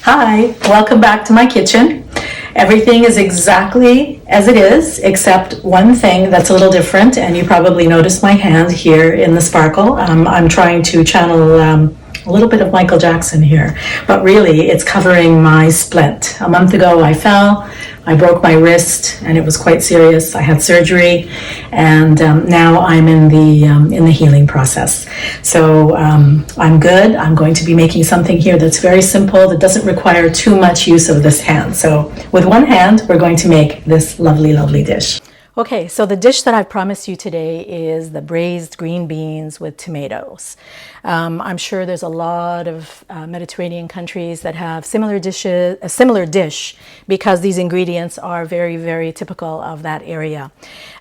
Hi, welcome back to my kitchen. Everything is exactly as it is, except one thing that's a little different, and you probably noticed my hand here in the sparkle. I'm trying to channel a little bit of Michael Jackson here, but really it's covering my splint. A month ago I fell, I broke my wrist, and it was quite serious. I had surgery, and now I'm in the healing process. So I'm good. I'm going to be making something here that's very simple, that doesn't require too much use of this hand. So with one hand, we're going to make this lovely, lovely dish. Okay, so the dish that I promised you today is the braised green beans with tomatoes. I'm sure there's a lot of Mediterranean countries that have similar dishes, a similar dish, because these ingredients are very, very typical of that area.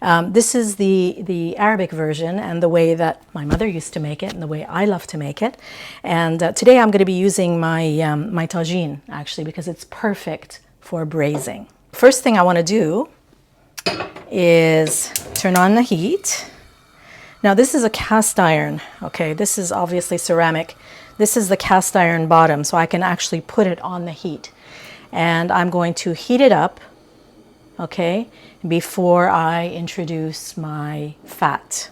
This is the Arabic version and the way that my mother used to make it and the way I love to make it. And today I'm going to be using my tagine, actually, because it's perfect for braising. First thing I want to do is turn on the heat. Now this is a cast iron, okay? This is obviously ceramic. This is the cast iron bottom, so I can actually put it on the heat. And I'm going to heat it up, okay, before I introduce my fat.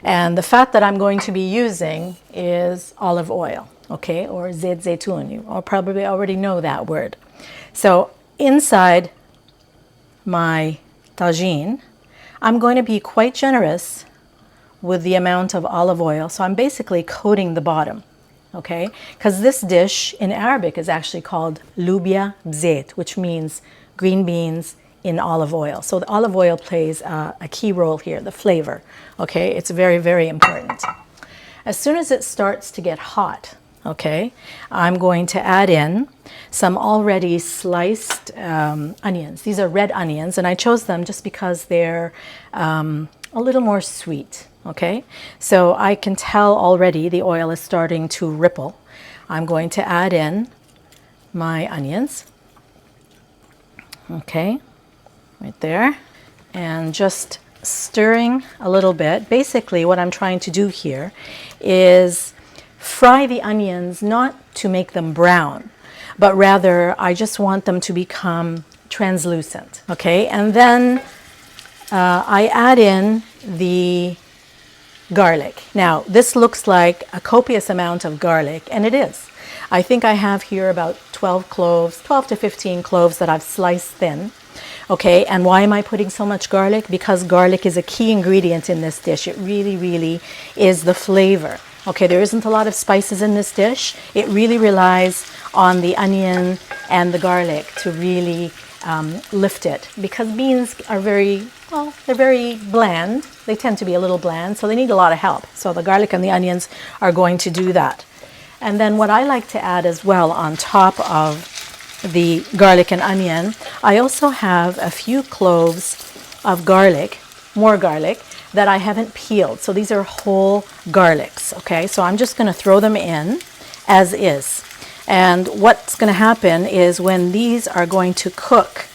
And the fat that I'm going to be using is olive oil, okay, or zait zaytoun. You probably already know that word. So inside my tagine, I'm going to be quite generous with the amount of olive oil. So I'm basically coating the bottom, okay? Because this dish in Arabic is actually called lubia bzait, which means green beans in olive oil. So the olive oil plays a key role here, the flavor, okay? It's very, very important. As soon as it starts to get hot, okay, I'm going to add in some already sliced onions. These are red onions, and I chose them just because they're a little more sweet, okay? So I can tell already the oil is starting to ripple. I'm going to add in my onions, okay, right there, and just stirring a little bit. Basically, what I'm trying to do here is fry the onions, not to make them brown, but rather I just want them to become translucent, okay? And then I add in the garlic. Now, this looks like a copious amount of garlic, and it is. I think I have here about 12 cloves, 12 to 15 cloves that I've sliced thin, okay? And why am I putting so much garlic? Because garlic is a key ingredient in this dish. It really, really is the flavor. Okay, there isn't a lot of spices in this dish. It really relies on the onion and the garlic to really lift it, because beans are very, well, they're very bland. They tend to be a little bland, so they need a lot of help. So the garlic and the onions are going to do that. And then what I like to add as well on top of the garlic and onion, I also have a few cloves of garlic, more garlic, that I haven't peeled. So these are whole garlics, okay? So I'm just gonna throw them in as is. And what's gonna happen is when these are going to cook,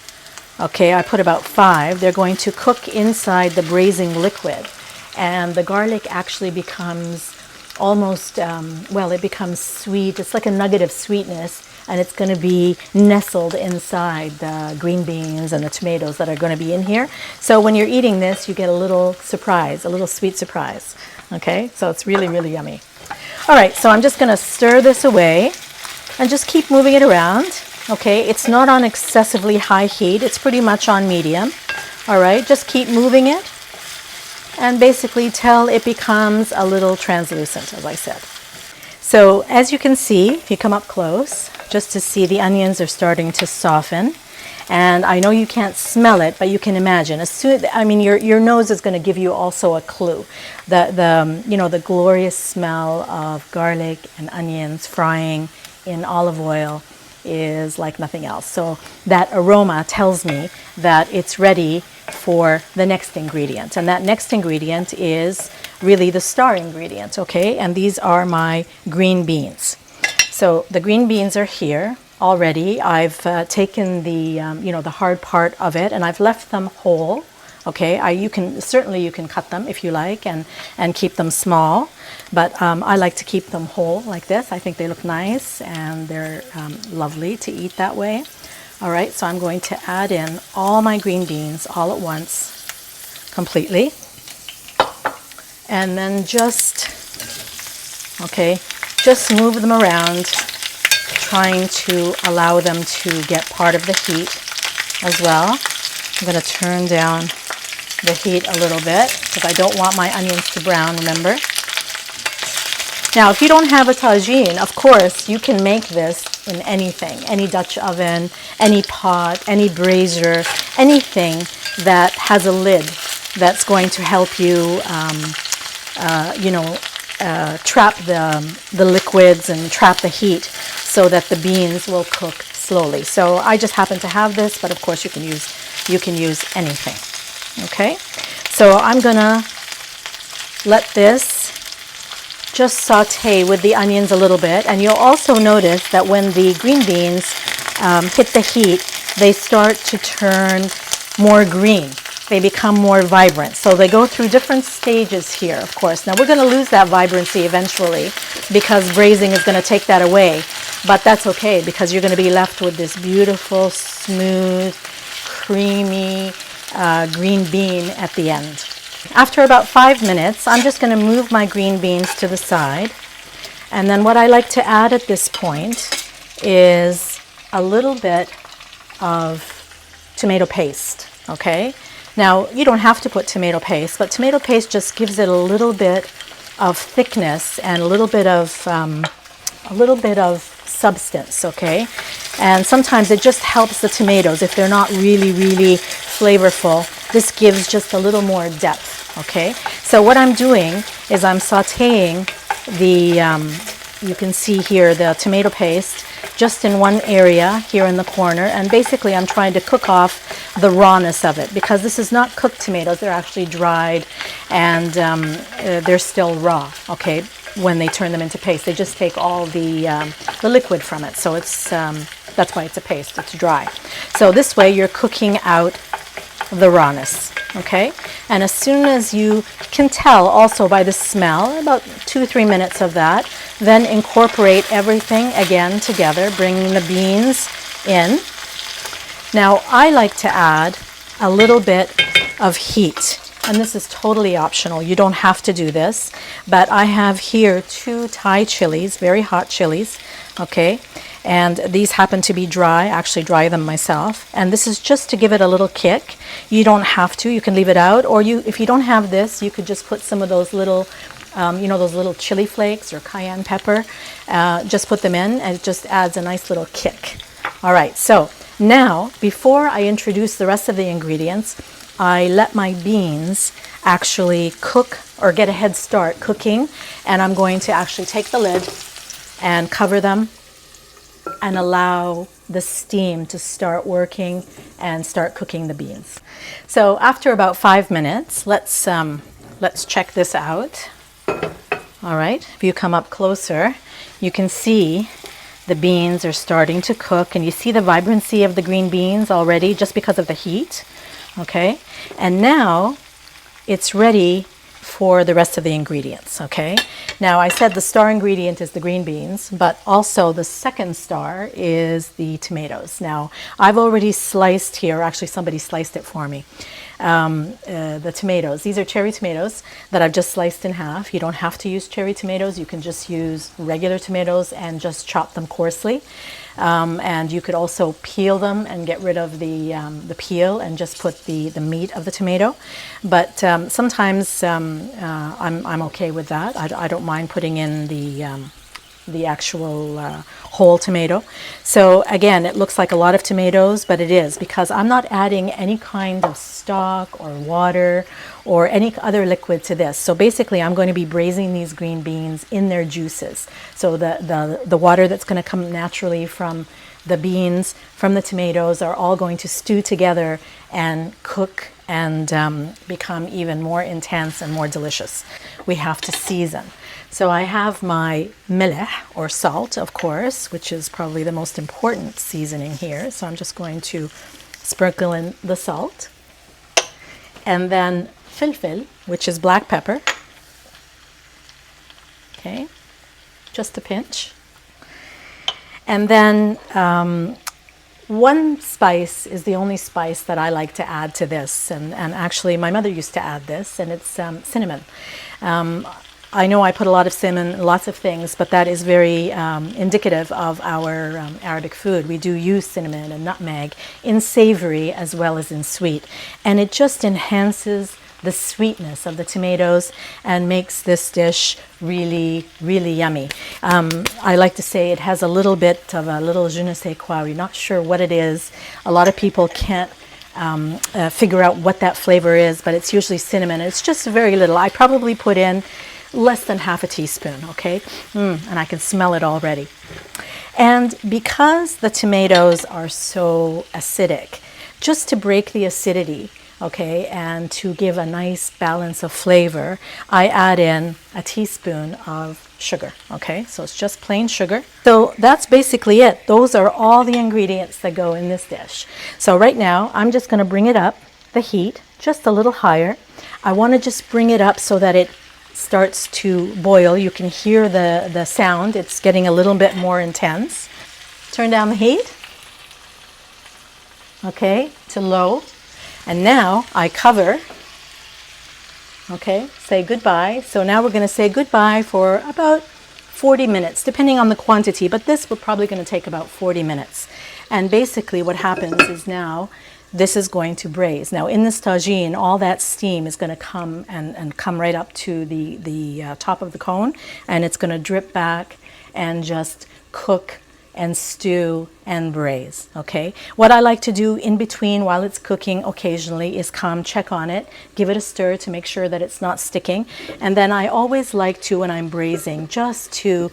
okay, I put about 5, they're going to cook inside the braising liquid. And the garlic actually becomes almost, well, it becomes sweet. It's like a nugget of sweetness, and it's going to be nestled inside the green beans and the tomatoes that are going to be in here. So when you're eating this, you get a little surprise, a little sweet surprise. Okay, so it's really, really yummy. All right, so I'm just going to stir this away and just keep moving it around. Okay, it's not on excessively high heat. It's pretty much on medium. All right, just keep moving it and basically till it becomes a little translucent, as I said. So as you can see, if you come up close, just to see the onions are starting to soften. And I know you can't smell it, but you can imagine. I mean, your nose is going to give you also a clue. The glorious smell of garlic and onions frying in olive oil is like nothing else. So that aroma tells me that it's ready for the next ingredient. And that next ingredient is really the star ingredient, okay? And these are my green beans. So the green beans are here already. I've taken the hard part of it and I've left them whole, Okay, you can certainly cut them if you like and keep them small, but I like to keep them whole like this. I think they look nice and they're lovely to eat that way. All right, so I'm going to add in all my green beans all at once, completely, and then just move them around, trying to allow them to get part of the heat as well. I'm going to turn down the heat a little bit because I don't want my onions to brown, remember. Now, if you don't have a tagine, of course, you can make this in anything, any Dutch oven, any pot, any brazier, anything that has a lid that's going to help you, trap the liquids and trap the heat so that the beans will cook slowly. So I just happen to have this, but of course you can use anything. Okay, so I'm gonna let this just saute with the onions a little bit, and you'll also notice that when the green beans hit the heat, they start to turn more green. They become more vibrant. So they go through different stages here, of course. Now we're going to lose that vibrancy eventually because braising is going to take that away, but that's okay because you're going to be left with this beautiful, smooth, creamy green bean at the end. After about 5 minutes, I'm just going to move my green beans to the side. And then what I like to add at this point is a little bit of tomato paste, okay? Now, you don't have to put tomato paste, but tomato paste just gives it a little bit of thickness and a little bit of substance, okay? And sometimes it just helps the tomatoes if they're not really, really flavorful. This gives just a little more depth, okay? So what I'm doing is I'm sauteing you can see here the tomato paste just in one area here in the corner, and basically I'm trying to cook off the rawness of it because this is not cooked tomatoes, they're actually dried and they're still raw, okay, when they turn them into paste. They just take all the liquid from it, so it's that's why it's a paste, it's dry. So this way you're cooking out the rawness, okay? And as soon as you can tell also by the smell, about 2-3 minutes of that, then incorporate everything again together, bringing the beans in. Now I like to add a little bit of heat, and this is totally optional. You don't have to do this, but I have here 2 Thai chilies, very hot chilies, okay? And these happen to be dry. I actually dry them myself. And this is just to give it a little kick. You don't have to. You can leave it out. Or if you don't have this, you could just put some of those little, those little chili flakes or cayenne pepper. Just put them in, and it just adds a nice little kick. All right. So now, before I introduce the rest of the ingredients, I let my beans actually cook or get a head start cooking. And I'm going to actually take the lid and cover them and allow the steam to start working and start cooking the beans. So after about 5 minutes, let's check this out. All right, if you come up closer, you can see the beans are starting to cook, and you see the vibrancy of the green beans already just because of the heat, okay? And now it's ready for the rest of the ingredients, okay? Now I said the star ingredient is the green beans, but also the second star is the tomatoes. Now I've already sliced here, actually somebody sliced it for me, the tomatoes. These are cherry tomatoes that I've just sliced in half. You don't have to use cherry tomatoes. You can just use regular tomatoes and just chop them coarsely. And you could also peel them and get rid of the peel and just put the meat of the tomato. But sometimes I'm okay with that. I don't mind putting in the actual whole tomato. So again, it looks like a lot of tomatoes, but it is because I'm not adding any kind of stock or water or any other liquid to this. So basically I'm going to be braising these green beans in their juices. So the water that's going to come naturally from the beans, from the tomatoes, are all going to stew together and cook and become even more intense and more delicious. We have to season. So I have my meleh, or salt, of course, which is probably the most important seasoning here. So I'm just going to sprinkle in the salt. and then filfil, which is black pepper. Okay, just a pinch. And then one spice is the only spice that I like to add to this, and actually my mother used to add this, and it's cinnamon. I know I put a lot of cinnamon in lots of things, but that is very indicative of our Arabic food. We do use cinnamon and nutmeg in savory as well as in sweet, and it just enhances the sweetness of the tomatoes and makes this dish really, really yummy. I like to say it has a little bit of a little je ne sais quoi. We're not sure what it is. A lot of people can't figure out what that flavor is, but it's usually cinnamon. It's just very little. I probably put in less than half a teaspoon, okay? And I can smell it already. And because the tomatoes are so acidic, just to break the acidity, okay, and to give a nice balance of flavor, I add in a teaspoon of sugar, okay? So it's just plain sugar. So that's basically it. Those are all the ingredients that go in this dish. So right now, I'm just gonna bring it up, the heat, just a little higher. I wanna just bring it up so that it starts to boil. You can hear the sound. It's getting a little bit more intense. Turn down the heat, okay, to low. And now I cover, okay, say goodbye. So now we're going to say goodbye for about 40 minutes, depending on the quantity, but this we're probably going to take about 40 minutes. And basically what happens is now this is going to braise. Now in this tagine, all that steam is going to come and come right up to the top of the cone, and it's going to drip back and just cook and stew and braise, okay? What I like to do in between while it's cooking occasionally is come check on it, give it a stir to make sure that it's not sticking. And then I always like to, when I'm braising, just to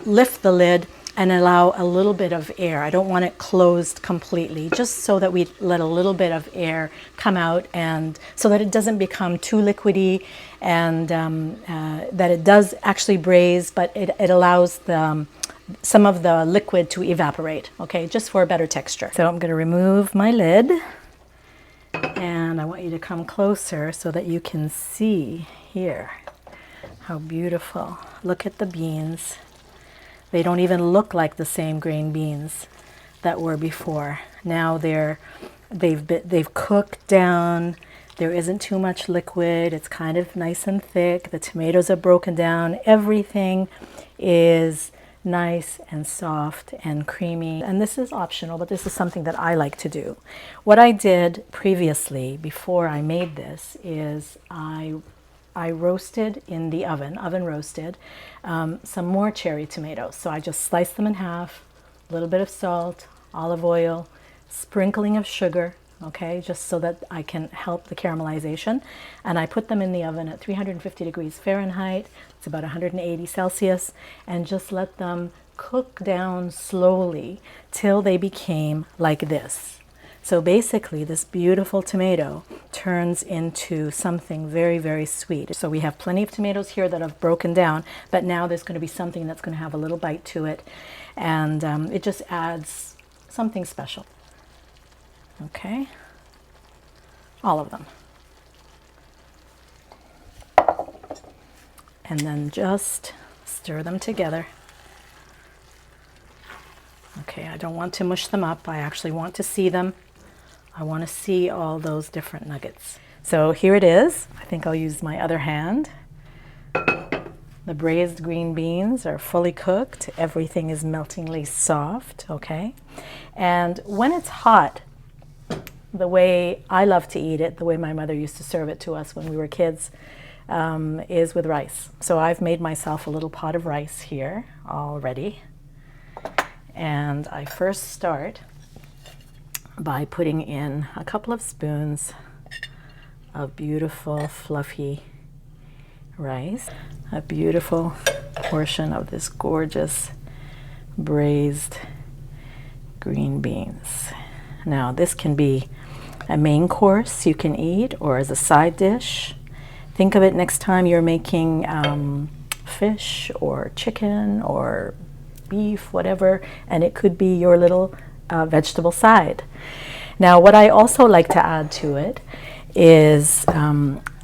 lift the lid and allow a little bit of air. I don't want it closed completely, just so that we let a little bit of air come out, and so that it doesn't become too liquidy, and that it does actually braise, but it allows some of the liquid to evaporate, okay, just for a better texture. So I'm going to remove my lid, and I want you to come closer so that you can see here how beautiful. Look at the beans. They don't even look like the same grain beans that were before. Now they've cooked down. There isn't too much liquid. It's kind of nice and thick. The tomatoes are broken down. Everything is nice and soft and creamy. And this is optional, but this is something that I like to do. What I did previously, before I made this, is I roasted in the oven roasted, some more cherry tomatoes. So I just sliced them in half, a little bit of salt, olive oil, sprinkling of sugar, okay, just so that I can help the caramelization. And I put them in the oven at 350 degrees Fahrenheit. It's about 180 Celsius, and just let them cook down slowly till they became like this. So basically this beautiful tomato turns into something very, very sweet. So we have plenty of tomatoes here that have broken down, but now there's going to be something that's going to have a little bite to it, and it just adds something special. Okay, all of them. And then just stir them together. Okay, I don't want to mush them up. I actually want to see them. I want to see all those different nuggets. So here it is. I think I'll use my other hand. The braised green beans are fully cooked. Everything is meltingly soft, okay? And when it's hot, the way I love to eat it, the way my mother used to serve it to us when we were kids, is with rice. So I've made myself a little pot of rice here already. And I first start by putting in a couple of spoons of beautiful fluffy rice, a beautiful portion of this gorgeous braised green beans. Now this can be a main course you can eat, or as a side dish. Think of it next time you're making fish or chicken or beef, whatever, and it could be your little vegetable side. Now what I also like to add to it is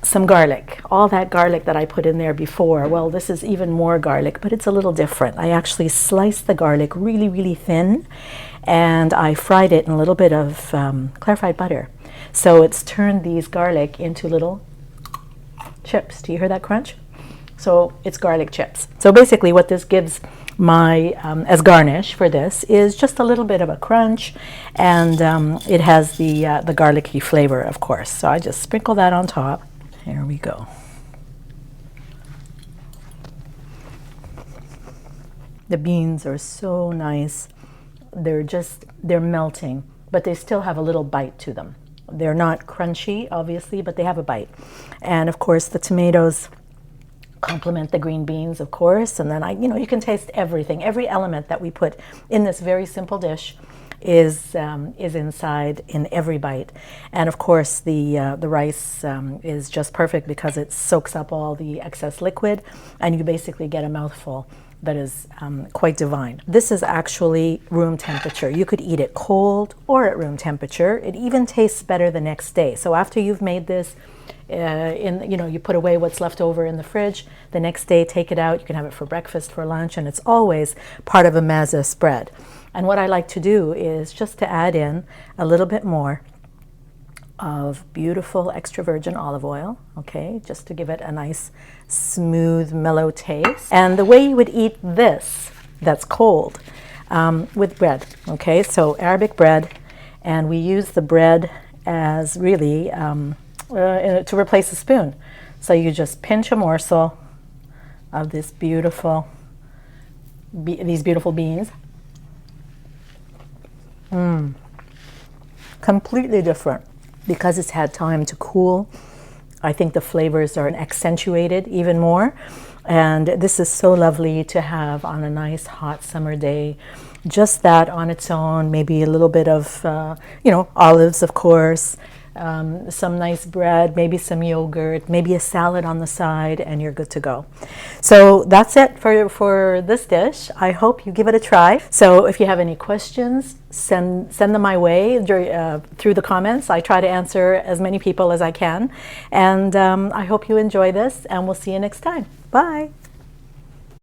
some garlic. All that garlic that I put in there before, well, this is even more garlic, but it's a little different. I actually sliced the garlic really, really thin, and I fried it in a little bit of clarified butter. So it's turned these garlic into little chips. Do you hear that crunch? So it's garlic chips. So basically what this gives my as garnish for this is just a little bit of a crunch, and it has the garlicky flavor, of course. So I just sprinkle that on top. Here we go. The beans are so nice. They're melting, but they still have a little bite to them. They're not crunchy, obviously, but they have a bite. And of course, the tomatoes complement the green beans, of course. And then you can taste everything. Every element that we put in this very simple dish is inside in every bite. And of course, the rice is just perfect because it soaks up all the excess liquid, and you basically get a mouthful that is quite divine. This is actually room temperature. You could eat it cold or at room temperature. It even tastes better the next day. So after you've made this, you put away what's left over in the fridge. The next day, take it out. You can have it for breakfast, for lunch, and it's always part of a mezze spread. And what I like to do is just to add in a little bit more of beautiful extra virgin olive oil, okay, just to give it a nice, smooth, mellow taste. And the way you would eat this, that's cold, with bread, okay, so Arabic bread, and we use the bread as really to replace a spoon. So you just pinch a morsel of this these beautiful beans. Completely different. Because it's had time to cool, I think the flavors are accentuated even more. And this is so lovely to have on a nice hot summer day. Just that on its own, maybe a little bit of, olives, of course, some nice bread, maybe some yogurt, maybe a salad on the side, and you're good to go. So that's it for this dish. I hope you give it a try. So if you have any questions, send them my way through the comments. I try to answer as many people as I can. And I hope you enjoy this, and we'll see you next time. Bye.